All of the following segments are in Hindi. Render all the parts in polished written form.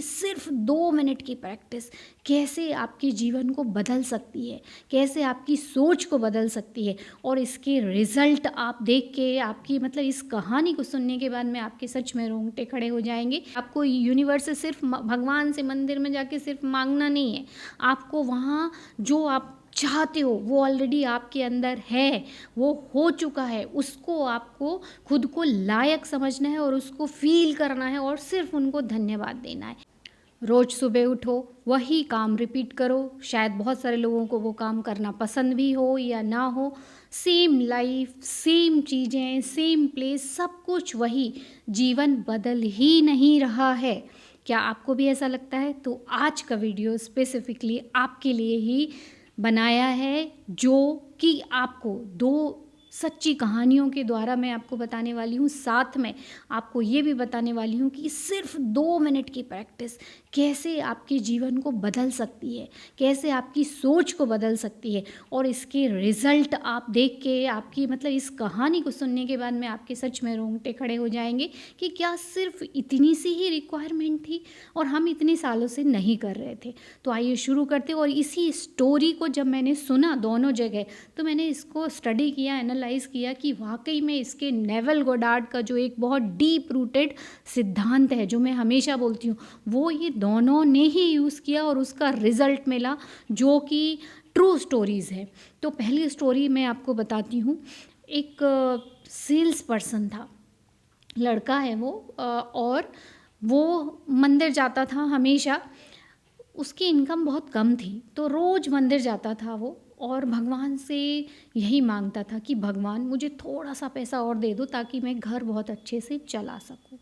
सिर्फ 2 मिनट की प्रैक्टिस कैसे आपके जीवन को बदल सकती है, कैसे आपकी सोच को बदल सकती है। और इसके रिजल्ट आप देख के आपकी मतलब इस कहानी को सुनने के बाद में आपके सच में रोंगटे खड़े हो जाएंगे। आपको यूनिवर्स से सिर्फ भगवान से मंदिर में जाके सिर्फ मांगना नहीं है, आपको वहाँ जो आप चाहते हो वो ऑलरेडी आपके अंदर है, वो हो चुका है। उसको आपको खुद को लायक समझना है और उसको फील करना है और सिर्फ उनको धन्यवाद देना है। रोज़ सुबह उठो, वही काम रिपीट करो। शायद बहुत सारे लोगों को वो काम करना पसंद भी हो या ना हो। सेम लाइफ, सेम चीज़ें, सेम प्लेस, सब कुछ वही। जीवन बदल ही नहीं रहा है। क्या आपको भी ऐसा लगता है? तो आज का वीडियो स्पेसिफिकली आपके लिए ही बनाया है, जो कि आपको दो सच्ची कहानियों के द्वारा मैं आपको बताने वाली हूँ। साथ में आपको ये भी बताने वाली हूँ कि सिर्फ 2 मिनट की प्रैक्टिस कैसे आपके जीवन को बदल सकती है, कैसे आपकी सोच को बदल सकती है। और इसके रिजल्ट आप देख के आपकी मतलब इस कहानी को सुनने के बाद में आपके सच में रोंगटे खड़े हो जाएंगे कि क्या सिर्फ इतनी सी ही रिक्वायरमेंट थी और हम इतने सालों से नहीं कर रहे थे। तो आइए शुरू करते। और इसी स्टोरी को जब मैंने सुना दोनों जगह, तो मैंने इसको स्टडी किया, एनालाइज़ किया कि वाकई में इसके नेवल गोडार्ड का जो एक बहुत डीप रूटेड सिद्धांत है, जो मैं हमेशा बोलती हूँ, वो ये दोनों ने ही यूज़ किया और उसका रिज़ल्ट मिला, जो कि ट्रू स्टोरीज़ है। तो पहली स्टोरी मैं आपको बताती हूँ। एक सेल्स पर्सन था, लड़का है वो, और वो मंदिर जाता था हमेशा। उसकी इनकम बहुत कम थी, तो रोज़ मंदिर जाता था वो और भगवान से यही मांगता था कि भगवान मुझे थोड़ा सा पैसा और दे दो ताकि मैं घर बहुत अच्छे से चला सकूं।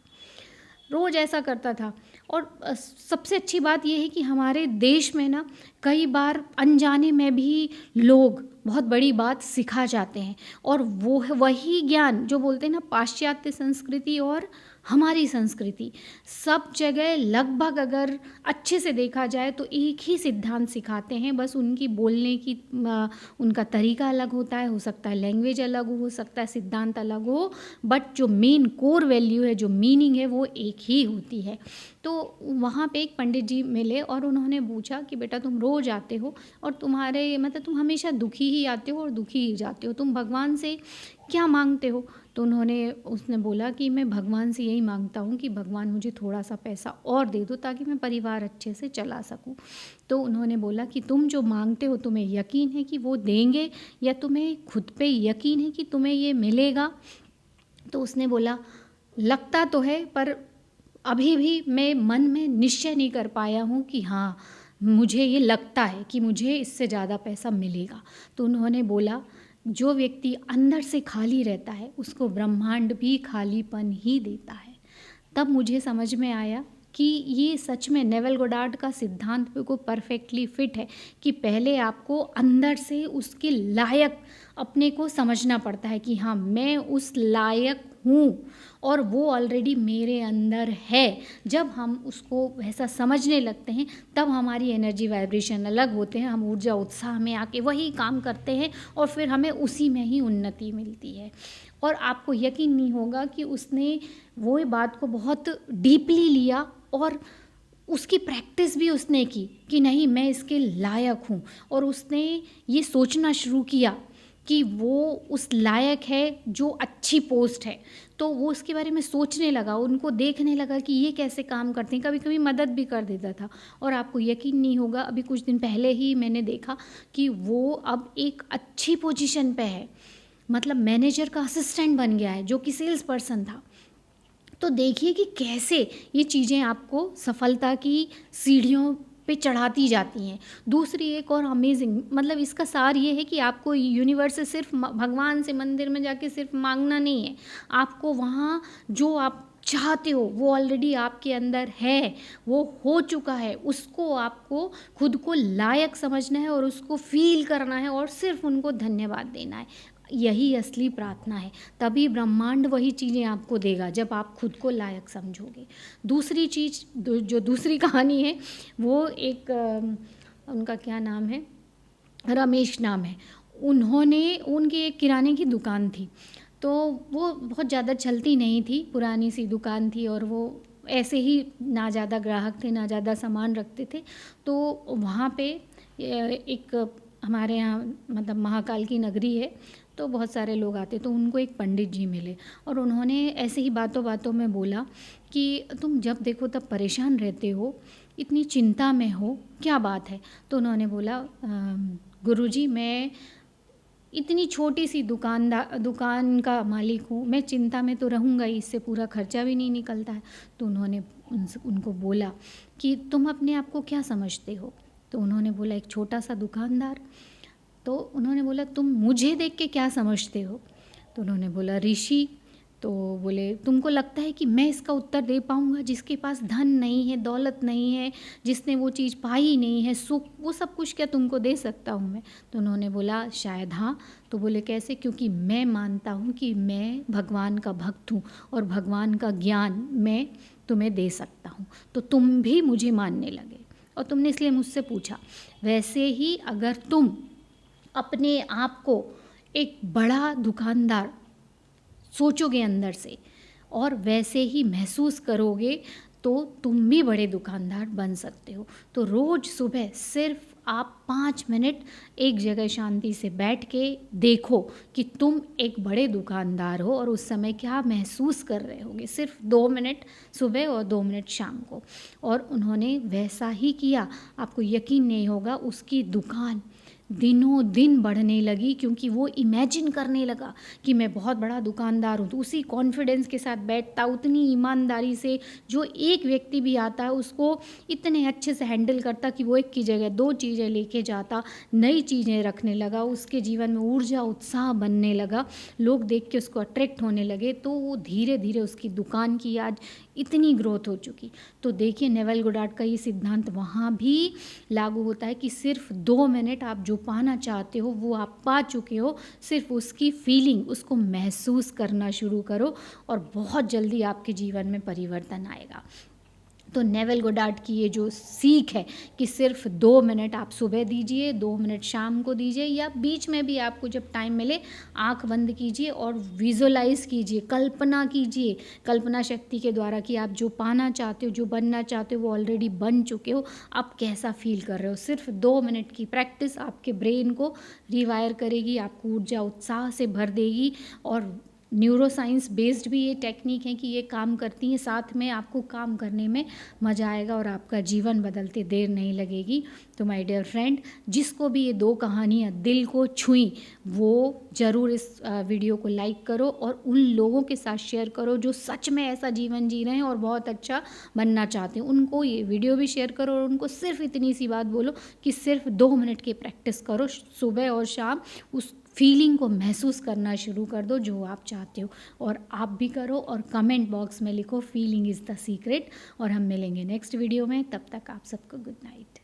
रोज़ ऐसा करता था। और सबसे अच्छी बात यह है कि हमारे देश में ना कई बार अनजाने में भी लोग बहुत बड़ी बात सिखा जाते हैं। और वो वही ज्ञान जो बोलते हैं ना, पाश्चात्य संस्कृति और हमारी संस्कृति, सब जगह लगभग अगर अच्छे से देखा जाए तो एक ही सिद्धांत सिखाते हैं। बस उनकी बोलने की उनका तरीका अलग होता है, हो सकता है लैंग्वेज अलग हो सकता है सिद्धांत अलग हो, बट जो मेन कोर वैल्यू है, जो मीनिंग है, वो एक ही होती है। तो वहाँ पे एक पंडित जी मिले और उन्होंने पूछा कि बेटा तुम रोज़ आते हो और तुम्हारे मतलब तुम हमेशा दुखी ही आते हो और दुखी ही जाते हो, तुम भगवान से क्या मांगते हो? तो उसने बोला कि मैं भगवान से यही मांगता हूँ कि भगवान मुझे थोड़ा सा पैसा और दे दो ताकि मैं परिवार अच्छे से चला सकूँ। तो उन्होंने बोला कि तुम जो मांगते हो तुम्हें यकीन है कि वो देंगे, या तुम्हें खुद पे यकीन है कि तुम्हें ये मिलेगा? तो उसने बोला लगता तो है, पर अभी भी मैं मन में निश्चय नहीं कर पाया हूँ कि हाँ, मुझे ये लगता है कि मुझे इससे ज़्यादा पैसा मिलेगा। तो उन्होंने बोला जो व्यक्ति अंदर से खाली रहता है उसको ब्रह्मांड भी खालीपन ही देता है। तब मुझे समझ में आया कि ये सच में नेवल गोडार्ड का सिद्धांत को परफेक्टली फिट है कि पहले आपको अंदर से उसके लायक अपने को समझना पड़ता है कि हाँ, मैं उस लायक हूँ और वो ऑलरेडी मेरे अंदर है। जब हम उसको वैसा समझने लगते हैं तब हमारी एनर्जी वाइब्रेशन अलग होते हैं, हम ऊर्जा उत्साह में आके वही काम करते हैं और फिर हमें उसी में ही उन्नति मिलती है। और आपको यकीन नहीं होगा कि उसने वो बात को बहुत डीपली लिया और उसकी प्रैक्टिस भी उसने की कि नहीं, मैं इसके लायक हूँ। और उसने ये सोचना शुरू किया कि वो उस लायक है जो अच्छी पोस्ट है। तो वो उसके बारे में सोचने लगा, उनको देखने लगा कि ये कैसे काम करते हैं, कभी कभी मदद भी कर देता था। और आपको यकीन नहीं होगा, अभी कुछ दिन पहले ही मैंने देखा कि वो अब एक अच्छी पोजीशन पे है, मतलब मैनेजर का असिस्टेंट बन गया है, जो कि सेल्स पर्सन था। तो देखिए कि कैसे ये चीज़ें आपको सफलता की सीढ़ियों पे चढ़ाती जाती हैं। दूसरी एक और अमेजिंग, मतलब इसका सार ये है कि आपको यूनिवर्स से सिर्फ भगवान से मंदिर में जाके सिर्फ मांगना नहीं है, आपको वहाँ जो आप चाहते हो वो ऑलरेडी आपके अंदर है, वो हो चुका है। उसको आपको खुद को लायक समझना है और उसको फील करना है और सिर्फ उनको धन्यवाद देना है। यही असली प्रार्थना है। तभी ब्रह्मांड वही चीज़ें आपको देगा जब आप खुद को लायक समझोगे। दूसरी चीज़ जो दूसरी कहानी है, वो एक उनका क्या नाम है, रमेश नाम है। उनकी एक किराने की दुकान थी, तो वो बहुत ज़्यादा चलती नहीं थी, पुरानी सी दुकान थी और वो ऐसे ही ना ज़्यादा ग्राहक थे, ना ज़्यादा सामान रखते थे। तो वहाँ पे एक हमारे यहाँ मतलब महाकाल की नगरी है, तो बहुत सारे लोग आते, तो उनको एक पंडित जी मिले और उन्होंने ऐसे ही बातों बातों में बोला कि तुम जब देखो तब परेशान रहते हो, इतनी चिंता में हो, क्या बात है? तो उन्होंने बोला गुरुजी, मैं इतनी छोटी सी दुकान का मालिक हूँ, मैं चिंता में तो रहूँगा ही, इससे पूरा खर्चा भी नहीं निकलता है। तो उन्होंने उनको बोला कि तुम अपने आप को क्या समझते हो? तो उन्होंने बोला एक छोटा सा दुकानदार। तो उन्होंने बोला तुम मुझे देख के क्या समझते हो? तो उन्होंने बोला ऋषि। तो बोले तुमको लगता है कि मैं इसका उत्तर दे पाऊँगा? जिसके पास धन नहीं है, दौलत नहीं है, जिसने वो चीज़ पाई नहीं है, सुख, वो सब कुछ क्या तुमको दे सकता हूँ मैं? तो उन्होंने बोला शायद हाँ। तो बोले कैसे? क्योंकि मैं मानता हूँ कि मैं भगवान का भक्त हूँ और भगवान का ज्ञान मैं तुम्हें दे सकता हूँ। तो तुम भी मुझे मानने लगे और तुमने इसलिए मुझसे पूछा। वैसे ही अगर तुम अपने आप को एक बड़ा दुकानदार सोचोगे अंदर से और वैसे ही महसूस करोगे, तो तुम भी बड़े दुकानदार बन सकते हो। तो रोज़ सुबह सिर्फ आप 5 मिनट एक जगह शांति से बैठ के देखो कि तुम एक बड़े दुकानदार हो और उस समय क्या महसूस कर रहे होगे। सिर्फ 2 मिनट सुबह और 2 मिनट शाम को। और उन्होंने वैसा ही किया। आपको यकीन नहीं होगा, उसकी दुकान दिनों दिन बढ़ने लगी, क्योंकि वो इमेजिन करने लगा कि मैं बहुत बड़ा दुकानदार हूँ। तो उसी कॉन्फिडेंस के साथ बैठता, उतनी ईमानदारी से, जो एक व्यक्ति भी आता है उसको इतने अच्छे से हैंडल करता कि वो एक की जगह 2 चीज़ें लेके जाता, नई चीज़ें रखने लगा, उसके जीवन में ऊर्जा उत्साह बनने लगा, लोग देख के उसको अट्रैक्ट होने लगे। तो वो धीरे धीरे उसकी दुकान की आज इतनी ग्रोथ हो चुकी। तो देखिए नेवल गोडार्ड का ये सिद्धांत वहाँ भी लागू होता है कि सिर्फ 2 मिनट आप जो पाना चाहते हो वो आप पा चुके हो। सिर्फ उसकी फीलिंग, उसको महसूस करना शुरू करो और बहुत जल्दी आपके जीवन में परिवर्तन आएगा। तो नेवल गोडार्ड की ये जो सीख है कि सिर्फ 2 मिनट आप सुबह दीजिए, 2 मिनट शाम को दीजिए, या बीच में भी आपको जब टाइम मिले आंख बंद कीजिए और विजुअलाइज कीजिए, कल्पना कीजिए, कल्पना शक्ति के द्वारा कि आप जो पाना चाहते हो, जो बनना चाहते हो वो ऑलरेडी बन चुके हो, आप कैसा फील कर रहे हो। सिर्फ 2 मिनट की प्रैक्टिस आपके ब्रेन को रिवायर करेगी, आपको ऊर्जा उत्साह से भर देगी। और न्यूरो साइंस बेस्ड भी ये टेक्निक है कि ये काम करती हैं, साथ में आपको काम करने में मज़ा आएगा और आपका जीवन बदलते देर नहीं लगेगी। तो माय डियर फ्रेंड, जिसको भी ये 2 कहानियाँ दिल को छुई, वो ज़रूर इस वीडियो को लाइक करो और उन लोगों के साथ शेयर करो जो सच में ऐसा जीवन जी रहे हैं और बहुत अच्छा बनना चाहते हैं। उनको ये वीडियो भी शेयर करो और उनको सिर्फ इतनी सी बात बोलो कि सिर्फ 2 मिनट की प्रैक्टिस करो सुबह और शाम, उस फीलिंग को महसूस करना शुरू कर दो जो आप चाहते हो। और आप भी करो और कमेंट बॉक्स में लिखो फीलिंग इज़ द सीक्रेट। और हम मिलेंगे नेक्स्ट वीडियो में, तब तक आप सबको गुड नाइट।